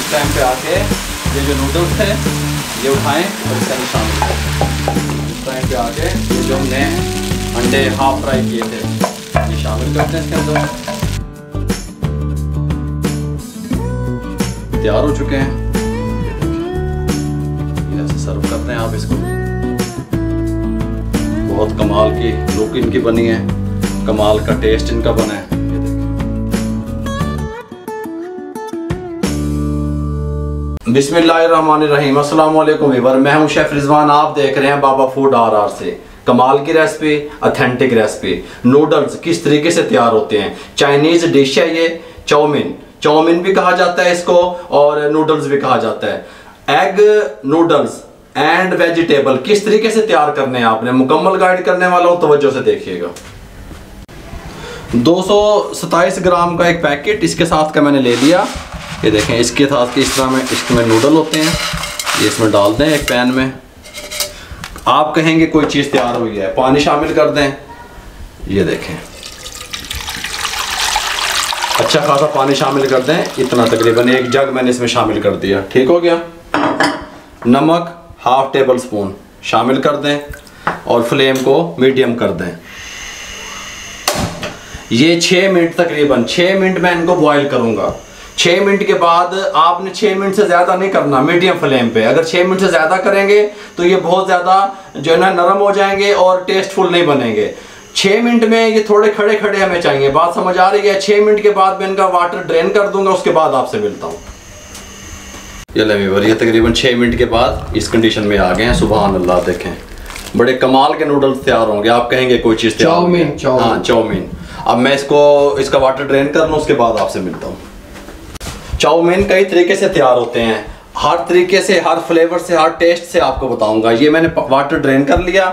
इस टाइम पे आके ये जो नूडल्स थे ये उठाएं और इसके अंदर शामिल करें। इस टाइम पे आके ये जो हमने अंडे हाफ फ्राई किए थे ये शामिल करते हैं इसके अंदर। तैयार हो चुके हैं, ऐसे सर्व करते हैं आप इसको। बहुत कमाल की लुक इनकी बनी है, कमाल का टेस्ट इनका बना है। बिस्मिल्लाहिर्रहमानिर्रहीम, अस्सलाम वालेकुम वीवर, मैं हूं शेफ रिजवान। आप देख रहे हैं बाबा फूड RR से। कमाल की रेसिपी, ऑथेंटिक रेसिपी। नूडल्स किस तरीके से तैयार होते हैं। चाइनीज डिश है ये, चाउमीन भी कहा जाता है इसको और नूडल्स भी कहा जाता है। एग नूडल्स एंड वेजिटेबल किस तरीके से तैयार करने हैं आपने मुकम्मल गाइड करने वाला हूं, तवज्जो से देखिएगा। 227 ग्राम का एक पैकेट इसके साथ का मैंने ले लिया। ये देखें, इसके साथ इस तरह में इसमें नूडल होते हैं, ये इसमें डाल दें एक पैन में। आप कहेंगे कोई चीज़ तैयार हुई है, पानी शामिल कर दें। ये देखें, अच्छा खासा पानी शामिल कर दें, इतना तकरीबन 1 जग मैंने इसमें शामिल कर दिया। ठीक हो गया। नमक ½ टेबल स्पून शामिल कर दें और फ्लेम को मीडियम कर दें। ये 6 मिनट तकरीबन 6 मिनट मैं इनको बॉईल करूंगा। 6 मिनट के बाद आपने 6 मिनट से ज़्यादा नहीं करना, मीडियम फ्लेम पे। अगर 6 मिनट से ज़्यादा करेंगे तो ये बहुत ज़्यादा जो है ना नरम हो जाएंगे और टेस्टफुल नहीं बनेंगे। 6 मिनट में ये थोड़े खड़े खड़े हमें चाहिए। बात समझ आ रही है। 6 मिनट के बाद मैं इनका वाटर ड्रेन कर दूंगा, उसके बाद आपसे मिलता हूँ। ये तकरीबन 6 मिनट के बाद इस कंडीशन में आ गए हैं। सुभान अल्लाह, देखें बड़े कमाल के नूडल्स तैयार होंगे। आप कहेंगे कोई चीज़ तैयार। हाँ, चाउमीन। अब मैं इसका वाटर ड्रेन कर लूँ, उसके बाद आपसे मिलता हूँ। चाउमीन कई तरीके से तैयार होते हैं, हर तरीके से, हर फ्लेवर से, हर टेस्ट से आपको बताऊंगा। ये मैंने वाटर ड्रेन कर लिया।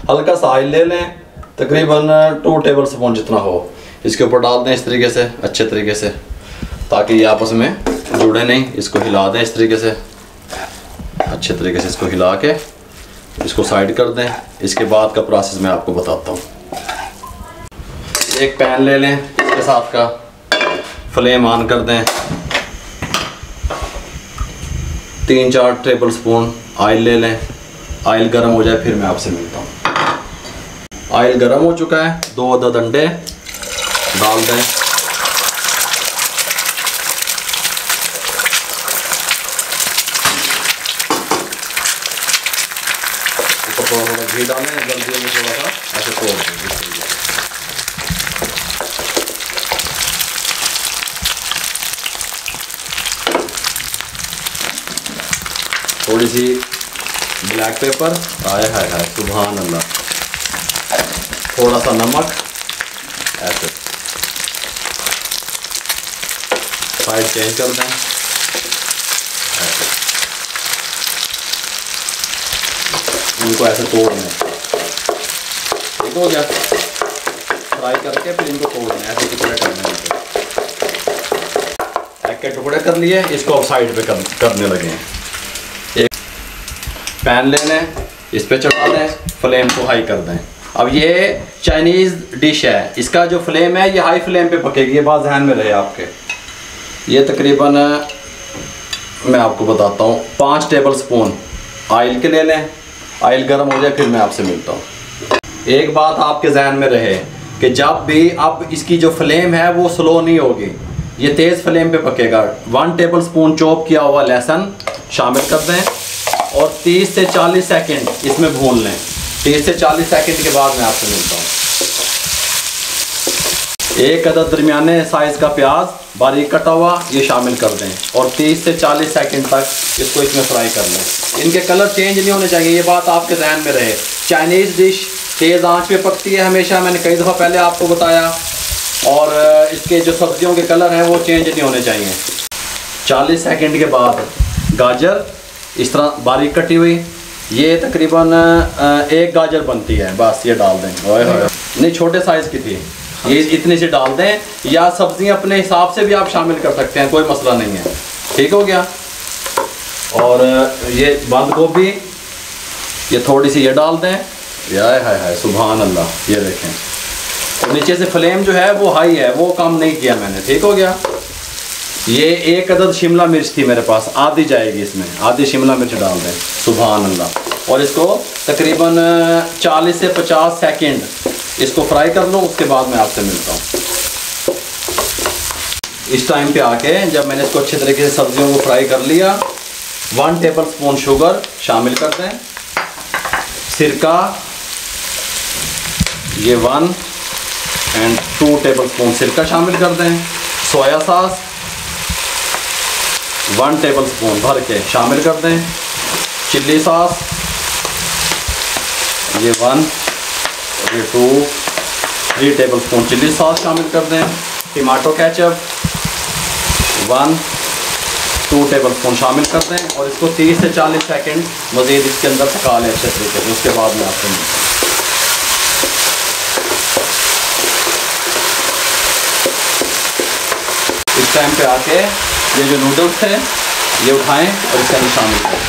हल्का सा ऑयल ले लें, तकरीबन 2 टेबल स्पून जितना हो। इसके ऊपर डाल दें इस तरीके से, अच्छे तरीके से, ताकि ये आपस में जुड़े नहीं। इसको हिला दें इस तरीके से, अच्छे तरीके से इसको हिला के इसको साइड कर दें। इसके बाद का प्रोसेस मैं आपको बताता हूँ। एक पैन ले लें, इसके साथ का फ्लेम ऑन कर दें। 3-4 टेबल स्पून ऑयल ले लें। ऑयल गर्म हो जाए फिर मैं आपसे मिलता हूँ। ऑयल गर्म हो चुका है। 2 अदद अंडे डाल दें। ऊपर थोड़ा घी डालें, जल्दी में थोड़ा सा ऐसे तोड़ दें। थोड़ी सी ब्लैक पेपर, हाय हाय हाय, सुभान अल्लाह। थोड़ा सा नमक, ऐसे साइड चेंज कर दें। ऐसे इनको ऐसे तोड़ लें। ठीक हो गया। फ्राई करके फिर इनको तोड़ लें, ऐसे टुकड़े करने हैं। एक के टुकड़े कर लिए, इसको अब साइड पे करने लगे हैं। पैन ले लें, इस पे चढ़ा दें, फ्लेम को हाई कर दें। अब ये चाइनीज़ डिश है, इसका जो फ्लेम है ये हाई फ्लेम पे पकेगी। ये बात ध्यान में रहे आपके। ये तकरीबन मैं आपको बताता हूँ 5 टेबल स्पून ऑयल के ले लें। ऑयल गर्म हो जाए फिर मैं आपसे मिलता हूँ। एक बात आपके जहन में रहे कि जब भी अब इसकी जो फ्लेम है वो स्लो नहीं होगी, ये तेज़ फ्लेम पे पकेगा। 1 टेबल स्पून चॉप किया हुआ लहसुन शामिल कर दें और 30 से 40 सेकंड इसमें भून लें। 30 से 40 सेकंड के बाद मैं आपसे मिलता हूँ। 1 अदद दरमियाने साइज़ का प्याज बारीक कटा हुआ ये शामिल कर दें और 30 से 40 सेकंड तक इसको इसमें फ्राई कर लें। इनके कलर चेंज नहीं होने चाहिए, ये बात आपके ध्यान में रहे। चाइनीज़ डिश तेज़ आंच पे पकती है हमेशा, मैंने कई दफ़ा पहले आपको बताया। और इसके जो सब्जियों के कलर हैं वो चेंज नहीं होने चाहिए। 40 सेकंड के बाद गाजर इस तरह बारीक कटी हुई, ये तकरीबन 1 गाजर बनती है, बस ये डाल दें। नहीं, छोटे साइज़ की थी, ये इतनी सी डाल दें। या सब्जियां अपने हिसाब से भी आप शामिल कर सकते हैं, कोई मसला नहीं है। ठीक हो गया। और ये बंद गोभी, ये थोड़ी सी ये डाल दें। हाय हाय हाय, सुभान अल्लाह। ये देखें नीचे से फ्लेम जो है वो हाई है, वो कम नहीं किया मैंने। ठीक हो गया। ये एक अदद शिमला मिर्च थी मेरे पास, आधी जाएगी इसमें, आधी शिमला मिर्च डाल दें। सुभान अल्लाह। और इसको तकरीबन 40 से 50 सेकंड इसको फ्राई कर लो, उसके बाद मैं आपसे मिलता हूँ। इस टाइम पे आके जब मैंने इसको अच्छे तरीके से सब्जियों को फ्राई कर लिया, 1 टेबल स्पून शुगर शामिल कर दें, सिरका ये 1 एंड 2 टेबल स्पून सिरका शामिल कर दें, सोया सॉस 1 टेबल स्पून भर के शामिल कर दें, चिल्ली सॉस ये 1 ये 2 3 टेबल स्पून चिल्ली सॉस शामिल कर दें, टमाटो केचप 1 2 टेबल स्पून शामिल कर दें और इसको 30 से 40 सेकंड मज़ीद इसके अंदर पका लें अच्छे तरीके से। उसके बाद में आपको इस टाइम पे आके ये जो नूडल्स थे ये उठाएं और इसके अंदर शामिल करें,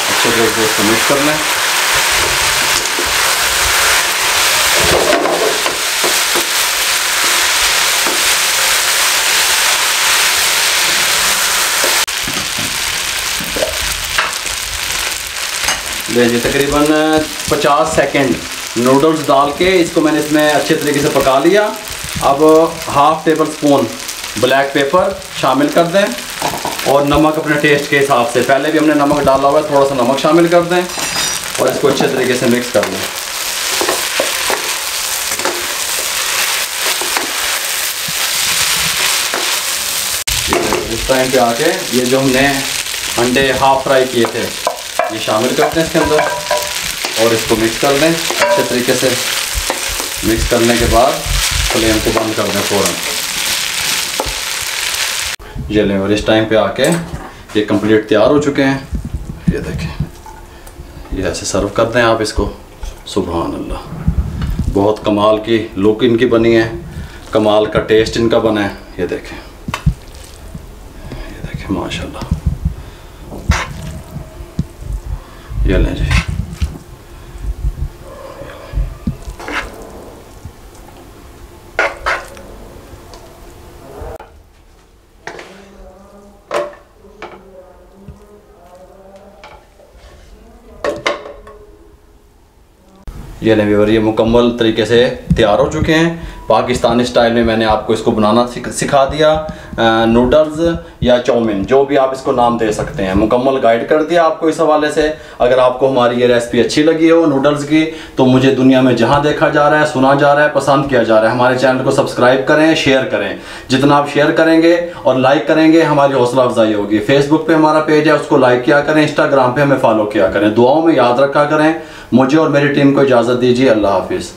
अच्छे तरीके से इसको मिक्स कर लें। जी तकरीबन 50 सेकंड नूडल्स डाल के इसको मैंने इसमें अच्छे तरीके से पका लिया। अब 1/2 टेबल स्पून ब्लैक पेपर शामिल कर दें और नमक अपने टेस्ट के हिसाब से, पहले भी हमने नमक डाला हुआ है, थोड़ा सा नमक शामिल कर दें और इसको अच्छे तरीके से मिक्स कर लें। इस टाइम पे आके ये जो हमने अंडे हाफ फ्राई किए थे ये शामिल करते हैं इसके अंदर और इसको मिक्स कर दें अच्छे तरीके से। मिक्स करने के बाद फ्लेम को बंद कर दें फ़ौरन। ये लें और इस टाइम पे आके ये कंप्लीट तैयार हो चुके हैं। ये देखें, ये ऐसे सर्व कर दें आप इसको। सुभान अल्लाह, बहुत कमाल की लुक इनकी बनी है, कमाल का टेस्ट इनका बना है। ये देखें माशाल्लाह। ये लें जी, ये लें व्यूअर, ये मुकम्मल तरीके से तैयार हो चुके हैं। पाकिस्तानी स्टाइल में मैंने आपको इसको बनाना सिखा दिया। नूडल्स या चाउमीन, जो भी आप इसको नाम दे सकते हैं, मुकम्मल गाइड कर दिया आपको इस हवाले से। अगर आपको हमारी ये रेसिपी अच्छी लगी हो नूडल्स की, तो मुझे दुनिया में जहां देखा जा रहा है, सुना जा रहा है, पसंद किया जा रहा है, हमारे चैनल को सब्सक्राइब करें, शेयर करें। जितना आप शेयर करेंगे और लाइक करेंगे हमारी हौसला अफजाई होगी। फेसबुक पे हमारा पेज है, उसको लाइक किया करें, इंस्टाग्राम पे हमें फॉलो किया करें। दुआओं में याद रखा करें। मुझे और मेरी टीम को इजाज़त दीजिए। अल्लाह हाफिज़।